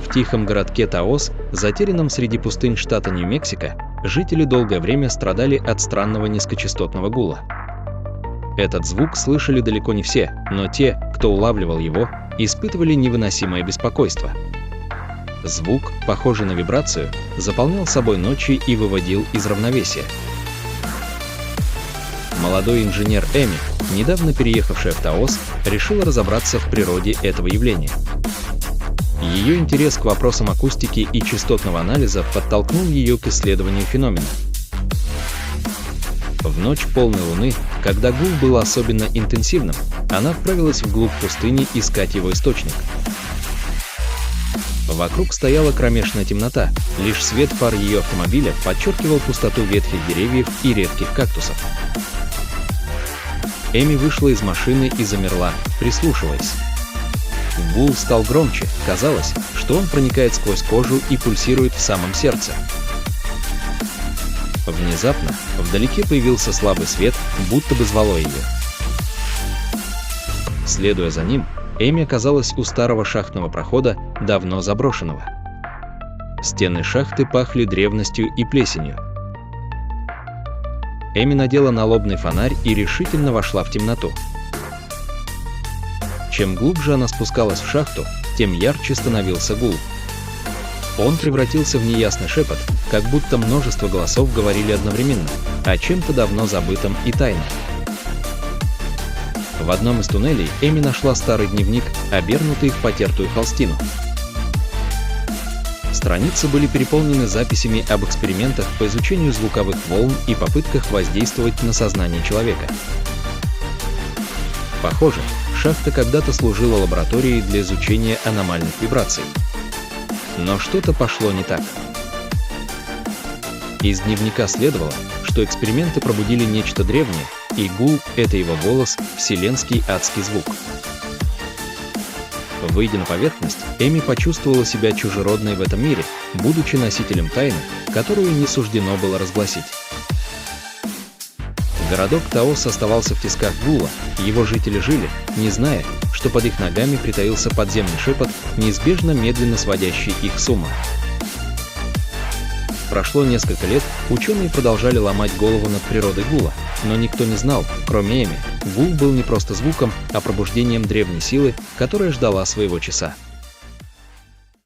В тихом городке Таос, затерянном среди пустынь штата Нью-Мексико, жители долгое время страдали от странного низкочастотного гула. Этот звук слышали далеко не все, но те, кто улавливал его, испытывали невыносимое беспокойство. Звук, похожий на вибрацию, заполнял собой ночи и выводил из равновесия. Молодой инженер Эми, недавно переехавшая в Таос, решила разобраться в природе этого явления. Ее интерес к вопросам акустики и частотного анализа подтолкнул ее к исследованию феномена. В ночь полной луны, когда гул был особенно интенсивным, она отправилась вглубь пустыни искать его источник. Вокруг стояла кромешная темнота, лишь свет фар ее автомобиля подчеркивал пустоту ветхих деревьев и редких кактусов. Эми вышла из машины и замерла, прислушиваясь. Гул стал громче, казалось, что он проникает сквозь кожу и пульсирует в самом сердце. Внезапно вдалеке появился слабый свет, будто бы звало ее. Следуя за ним, Эми оказалась у старого шахтного прохода, давно заброшенного. Стены шахты пахли древностью и плесенью. Эми надела налобный фонарь и решительно вошла в темноту. Чем глубже она спускалась в шахту, тем ярче становился гул. Он превратился в неясный шепот, как будто множество голосов говорили одновременно, о чем-то давно забытом и тайном. В одном из туннелей Эми нашла старый дневник, обернутый в потертую холстину. Страницы были переполнены записями об экспериментах по изучению звуковых волн и попытках воздействовать на сознание человека. Похоже, шахта когда-то служила лабораторией для изучения аномальных вибраций. Но что-то пошло не так. Из дневника следовало, что эксперименты пробудили нечто древнее, и гул — это его голос, вселенский адский звук. Выйдя на поверхность, Эми почувствовала себя чужеродной в этом мире, будучи носителем тайны, которую не суждено было разгласить. Городок Таос оставался в тисках гула, его жители жили, не зная, что под их ногами притаился подземный шепот, неизбежно медленно сводящий их с ума. Прошло несколько лет, ученые продолжали ломать голову над природой гула, но никто не знал, кроме Эми, гул был не просто звуком, а пробуждением древней силы, которая ждала своего часа.